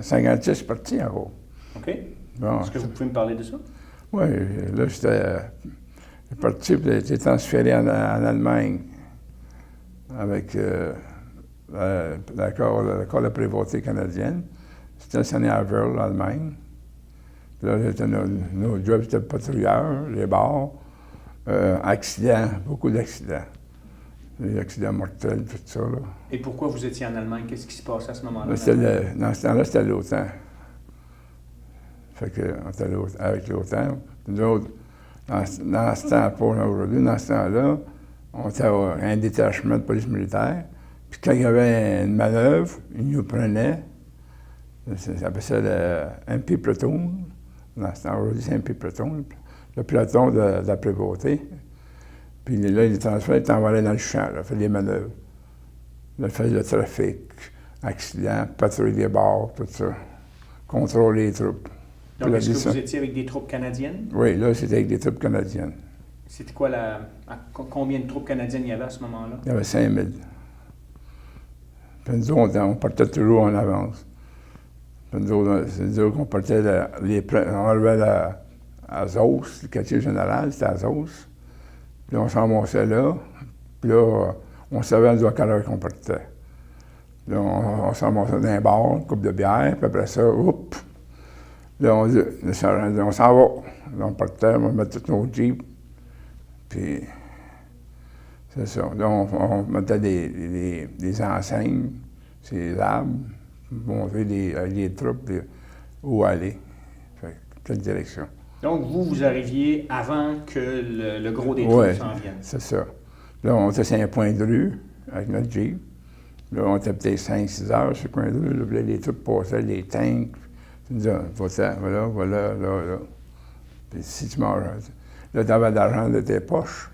56 partis en gros. OK. Bon, Est-ce que vous pouvez me parler de ça? oui, là, j'étais parti, puis j'ai été transféré en Allemagne avec l'accord de prévôté canadienne. C'était à Saint-Nicolas, l'Allemagne. Puis là, nos jobs, c'était patrouilleurs, les bars, accidents, beaucoup d'accidents. Les accidents mortels, tout ça, là. Et pourquoi vous étiez en Allemagne? Qu'est-ce qui se passait à ce moment-là? Dans ce temps-là, c'était l'OTAN. Fait qu'on était avec l'OTAN. Nous autres, dans ce temps, pas aujourd'hui, dans ce temps-là, on était un détachement de police militaire. Puis quand il y avait une manœuvre, ils nous prenaient. Ça s'appelait ça le MP Platoon. Dans ce temps, aujourd'hui, c'est MP Platoon. Le peloton de la prévôté. Puis là, les transferts étaient envoyés dans le champ, là, faire des manœuvres. Là, faire le trafic, accidents, patrouiller des bars, tout ça. Contrôler les troupes. Donc, est-ce que vous étiez avec des troupes canadiennes? Oui, là, c'était avec des troupes canadiennes. C'était quoi combien de troupes canadiennes il y avait à ce moment-là? Il y avait 5000. Puis nous autres, on partait toujours en avance. Puis nous autres, c'est dur qu'on partait, on arrivait à Zos, le quartier général, c'était à Zos. Puis on s'en montait là. Puis là, on savait à quelle heure qu'on partait. Là, on s'en montait dans un bar, une coupe de bière, puis après ça, oups! Là, on dit, on s'en va. Là, on partait, on mettait tous nos jeeps. Puis, c'est ça. Là, on mettait des enseignes, sur les arbres, montrer les troupes, où aller. Fait, quelle direction. Donc, vous arriviez avant que le gros des troupes s'en vienne. C'est ça. Là, on était sur un point de rue avec notre Jeep. Là, on était peut-être 5-6 heures sur le coin de rue. Là, les troupes passaient, les tanks. Tu me disais, voilà, là. Puis si tu manges, là, tu avais de l'argent de tes poches.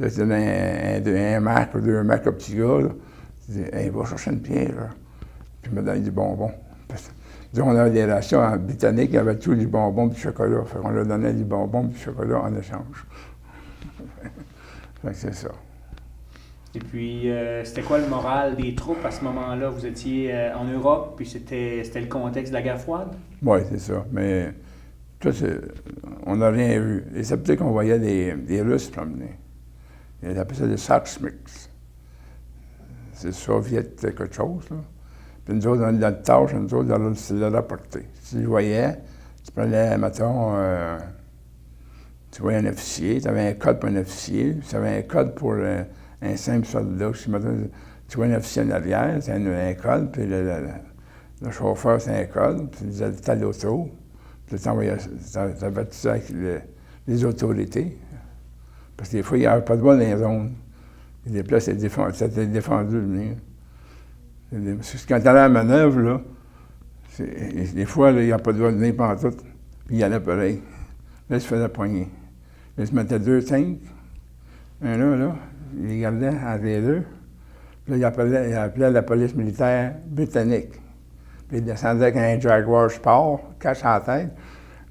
Là, tu donnais un Mac ou 2 Mac au petit gars. Là. Tu dis, hey, va chercher une pierre. Là. Puis il me donnait du bonbon. On avait des rations britanniques, il y avait tout du bonbon et du chocolat. Fait qu'on leur donnait du bonbon et du chocolat en échange. Fait que c'est ça. Et puis, c'était quoi le moral des troupes à ce moment-là? Vous étiez en Europe, puis c'était le contexte de la guerre froide? Oui, c'est ça. Mais tout, on n'a rien vu. Et c'est peut-être qu'on voyait des Russes promener. Ils appelaient ça des Satsmiks. C'est soviète quelque chose, là. Puis nous autres, dans notre tâche, nous autres, c'est de rapporter. Si tu le voyais, tu prenais, mettons, tu voyais un officier, tu avais un code pour un officier, tu avais un code pour un simple soldat. Si, mettons, tu vois un officier en arrière, c'est un code, puis le chauffeur, c'est un code, puis tu disais, t'as l'auto, puis tu avais tout ça avec les autorités. Parce que des fois, il n'y avait pas de voie dans les zones. Des places, c'était défendu de venir. Quand tu allais à la manœuvre, là, des fois, il n'y a pas de voie de venir pantoute, puis il y allait pareil. Là, il se faisait poigner. Là, il se mettait 2 tanks, un là, il les gardait entre les deux. Puis là, il appelait la police militaire britannique. Puis il descendait avec un Jaguar Sport, cache en tête,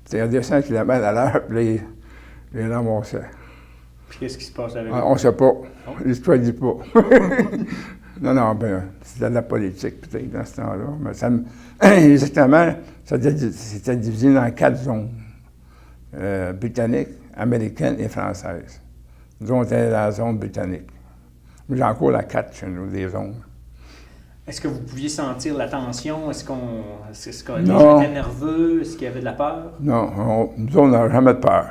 puis il a 200 km à l'heure, puis là, il ramassait. Puis qu'est-ce qui se passe avec lui? On ne sait pas. L'histoire ne dit pas. Non, ben, c'était de la politique, peut-être, dans ce temps-là. Mais ça exactement, c'était divisé dans 4 zones. Britannique, américaine et française. Nous, on était dans la zone britannique. J'ai encore la 4 chez nous, des zones. Est-ce que vous pouviez sentir la tension? Est-ce que les gens étaient nerveux? Est-ce qu'il y avait de la peur? Non, nous, on n'a jamais de peur.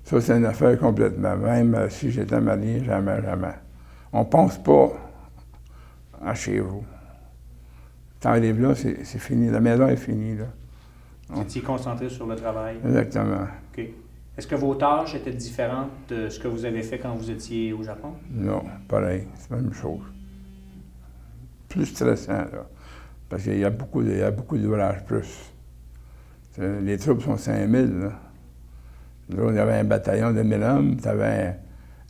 Ça, c'est une affaire complètement. Même si j'étais marié, jamais. On ne pense pas à chez vous. Tu arrives là, c'est fini. La maison est finie, là. Vous étiez concentré sur le travail? Exactement. OK. Est-ce que vos tâches étaient différentes de ce que vous avez fait quand vous étiez au Japon? Non, pareil. C'est la même chose. Plus stressant, là. Parce qu'il y a beaucoup d'ouvrages plus. Les troupes sont 5000, là. Nous, il y avait un bataillon de 1000 hommes, tu avais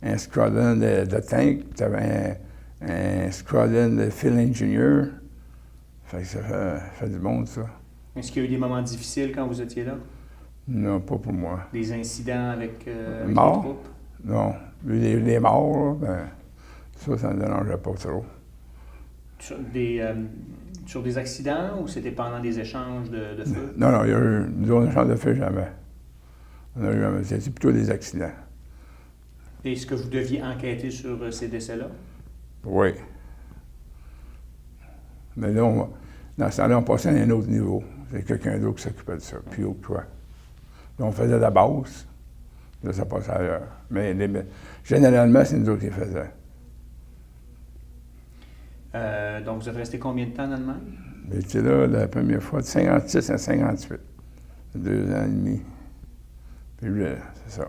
un squadron de tanks, tu avais un squadron de field engineers. Fait que ça fait du monde, ça. Est-ce qu'il y a eu des moments difficiles quand vous étiez là? Non, pas pour moi. Des incidents avec les troupes? Non. Les morts, là, ben, ça ne me dérangeait pas trop. sur des accidents ou c'était pendant des échanges de feu? Non, il y a eu des échanges de feu, jamais. C'était plutôt des accidents. Et est-ce que vous deviez enquêter sur ces décès-là? Oui. Mais là, dans ce temps-là, on passait à un autre niveau. C'est quelqu'un d'autre qui s'occupait de ça, plus haut que toi. Là, on faisait la base. Là, ça passait ailleurs. Mais généralement, c'est nous autres qui faisaient. Donc, vous êtes resté combien de temps en Allemagne? J'étais là la première fois de 56 à 58. 2 ans et demi. Puis là, c'est ça.